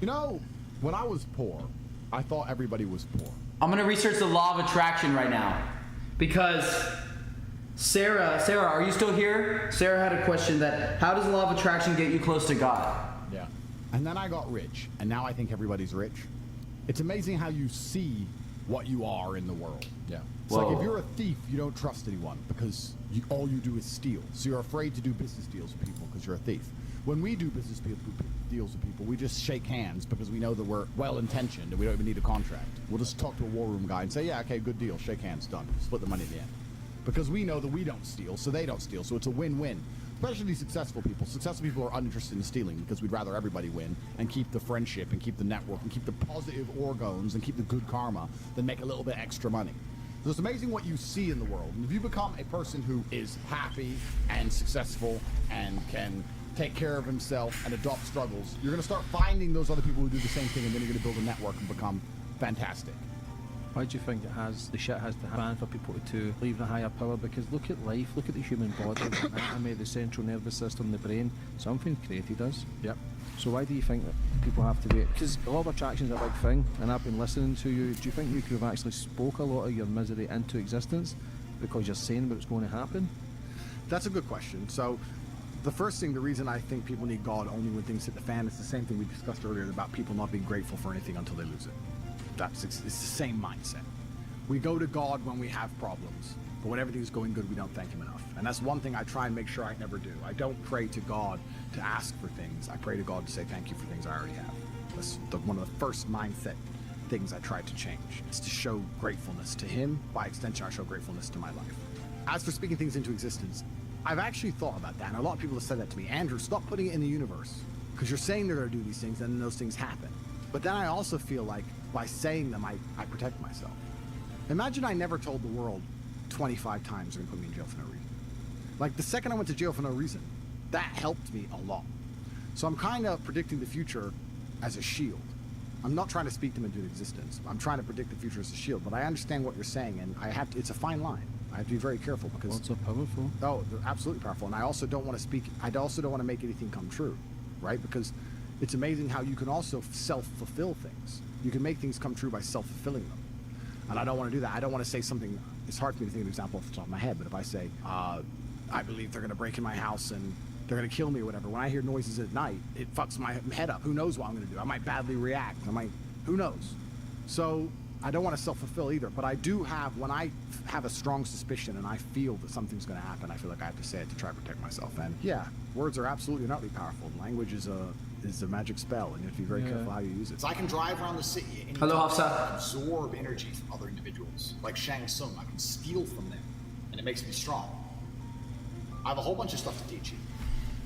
You know, when I was poor, I thought everybody was poor. I'm gonna research the law of attraction right now because Sarah, are you still here? Sarah had a question that, how does the law of attraction get you close to God? Yeah. And then I got rich, and now I think everybody's rich. It's amazing how you see what you are in the world. Yeah. It's like if you're a thief, you don't trust anyone because all you do is steal. So you're afraid to do business deals with people because you're a thief. When we do business deals with people, we just shake hands because we know that we're well-intentioned and we don't even need a contract. We'll just talk to a war room guy and say, yeah, okay, good deal, shake hands, done. Split the money at the end. Because we know that we don't steal, so they don't steal, so it's a win-win. Especially successful people. Successful people are uninterested in stealing because we'd rather everybody win and keep the friendship and keep the network and keep the positive orgons and keep the good karma than make a little bit extra money. So it's amazing what you see in the world. And if you become a person who is happy and successful and can take care of himself and adopt struggles, you're going to start finding those other people who do the same thing, and then you're going to build a network and become fantastic. Why do you think the shit has to happen for people to believe in a higher power? Because look at life, look at the human body, the anatomy, the central nervous system, the brain. Something created us. Yep. So why do you think that people have to wait? Because the law of attraction is a big thing, and I've been listening to you. Do you think you could have actually spoke a lot of your misery into existence because you're saying what's going to happen? That's a good question. So the first thing, the reason I think people need God only when things hit the fan, is the same thing we discussed earlier about people not being grateful for anything until they lose it. It's the same mindset. We go to God when we have problems, but when everything's going good, we don't thank him enough. And that's one thing I try and make sure I never do. I don't pray to God to ask for things. I pray to God to say thank you for things I already have. That's one of the first mindset things I try to change. It's to show gratefulness to him. By extension, I show gratefulness to my life. As for speaking things into existence, I've actually thought about that, and a lot of people have said that to me. Andrew, stop putting it in the universe, because you're saying they're going to do these things, and then those things happen. But then I also feel like by saying them, I protect myself. Imagine I never told the world 25 times they're going to put me in jail for no reason. Like the second I went to jail for no reason, that helped me a lot. So I'm kind of predicting the future as a shield. I'm not trying to speak them into existence. I'm trying to predict the future as a shield, but I understand what you're saying, and it's a fine line. I have to be very careful because... Words are powerful. Oh, they're absolutely powerful. And I also don't want to make anything come true, right? Because it's amazing how you can also self-fulfill things. You can make things come true by self-fulfilling them. And I don't want to do that. I don't want to say something, it's hard for me to think of an example off the top of my head, but if I say, I believe they're going to break in my house and they're going to kill me or whatever, when I hear noises at night, it fucks my head up. Who knows what I'm going to do? I might badly react. Who knows? So I don't want to self-fulfill either, but I do have, when I have a strong suspicion and I feel that something's going to happen, I feel like I have to say it to try to protect myself. And yeah, words are absolutely not powerful. Language is a magic spell, and you have to be very careful how you use it. So I can drive around the city and absorb energy from other individuals, like Shang Tsung. I can steal from them, and it makes me strong. I have a whole bunch of stuff to teach you.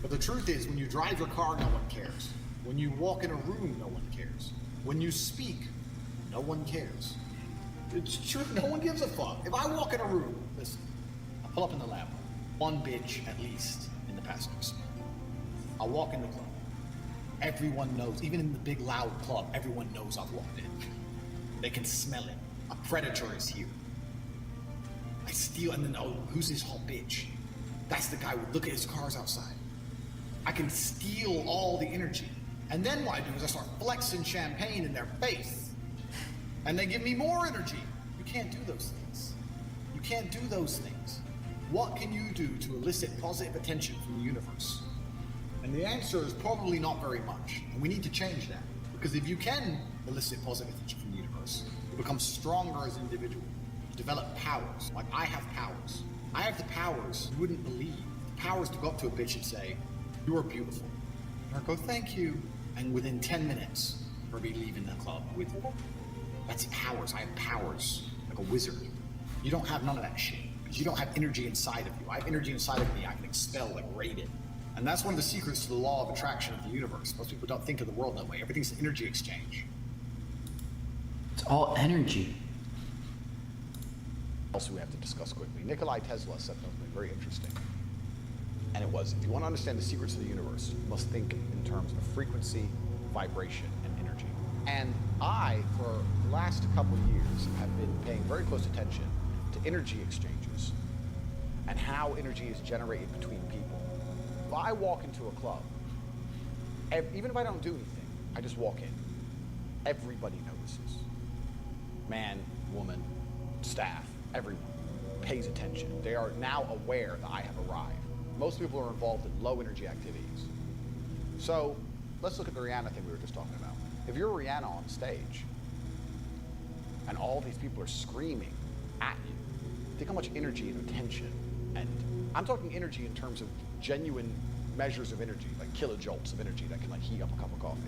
But the truth is, when you drive your car, no one cares. When you walk in a room, no one cares. When you speak, no one cares. It's true, no one gives a fuck. If I walk in a room, listen, I pull up in the lab, one bitch at least in the passengers. I'll walk in the club. Everyone knows, even in the big loud club, everyone knows I've walked in. They can smell it. A predator is here. I steal, and then, oh, who's this hot bitch? That's the guy who, look at his cars outside. I can steal all the energy. And then what I do is I start flexing champagne in their face. And they give me more energy. You can't do those things. You can't do those things. What can you do to elicit positive attention from the universe? And the answer is probably not very much. And we need to change that. Because if you can elicit positive attention from the universe, you become stronger as an individual. You develop powers. Like I have powers. I have the powers you wouldn't believe. The powers to go up to a bitch and say, "You are beautiful." And I go, "Thank you." And within 10 minutes, we'll be leaving the club with her. That's powers. I have powers. Like a wizard. You don't have none of that shit. Because you don't have energy inside of you. I have energy inside of me I can expel like Raiden. And that's one of the secrets to the law of attraction of the universe. Most people don't think of the world that way. Everything's an energy exchange. It's all energy. Also, we have to discuss quickly. Nikola Tesla said something very interesting. And it was, if you want to understand the secrets of the universe, you must think in terms of frequency, vibration, and energy. And I, for the last couple of years, have been paying very close attention to energy exchanges and how energy is generated between people. If I walk into a club, even if I don't do anything, I just walk in. Everybody notices. Man, woman, staff, everyone pays attention. They are now aware that I have arrived. Most people are involved in low energy activities. So let's look at the Rihanna thing we were just talking about. If you're Rihanna on stage and all these people are screaming at you, think how much energy and attention, and I'm talking energy in terms of genuine measures of energy, like kilojoules of energy that can like heat up a cup of coffee.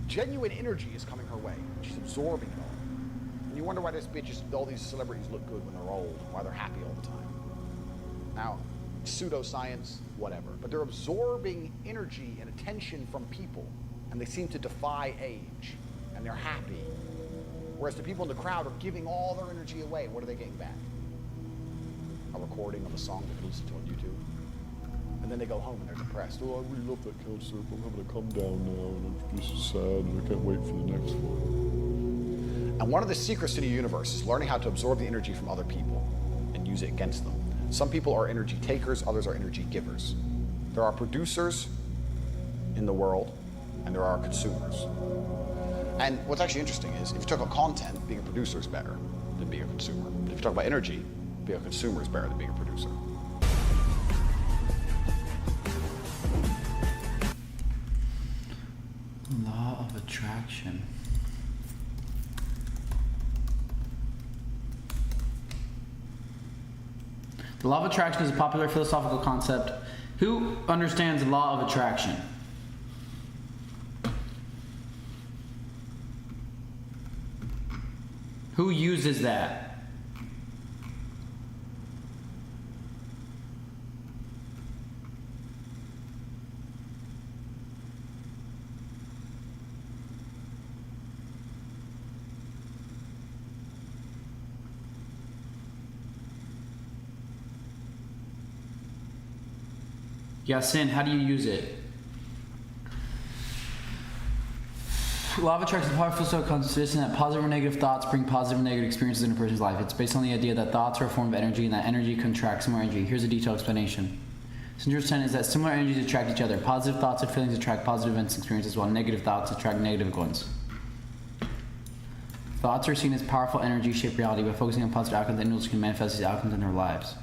Genuine energy is coming her way. She's absorbing it all. And you wonder why this bitch is, all these celebrities look good when they're old, and why they're happy all the time. Now, pseudoscience, whatever. But they're absorbing energy and attention from people, and they seem to defy age, and they're happy. Whereas the people in the crowd are giving all their energy away. What are they getting back? A recording of a song they can listen to on YouTube. And then they go home and they're depressed. Oh, I really love that couch surf. I'm having a come down now, and it's just sad, and I can't wait for the next one. And one of the secrets to the universe is learning how to absorb the energy from other people and use it against them. Some people are energy takers, others are energy givers. There are producers in the world, and there are consumers. And what's actually interesting is, if you talk about content, being a producer is better than being a consumer. If you talk about energy, being a consumer is better than being a producer. Law of attraction. The law of attraction is a popular philosophical concept. Who understands the law of attraction? Who uses that? Yasin, how do you use it? Law of attraction is a powerful social concept that positive or negative thoughts bring positive or negative experiences in a person's life. It's based on the idea that thoughts are a form of energy and that energy contracts similar energy. Here's a detailed explanation. Singer's tenet is that similar energies attract each other. Positive thoughts and feelings attract positive events and experiences, while negative thoughts attract negative ones. Thoughts are seen as powerful energy shape reality. By focusing on positive outcomes, individuals can manifest these outcomes in their lives.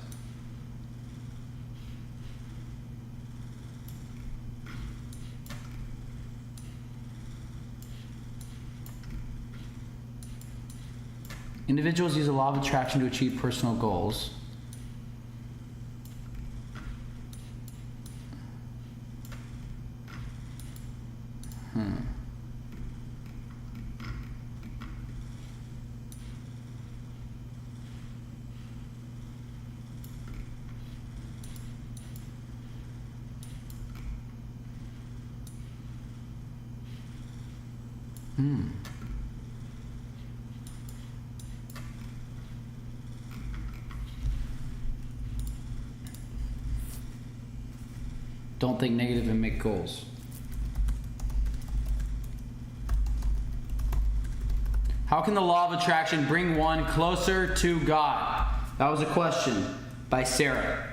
Individuals use the law of attraction to achieve personal goals. Don't think negative and make goals. How can the law of attraction bring one closer to God? That was a question by Sarah.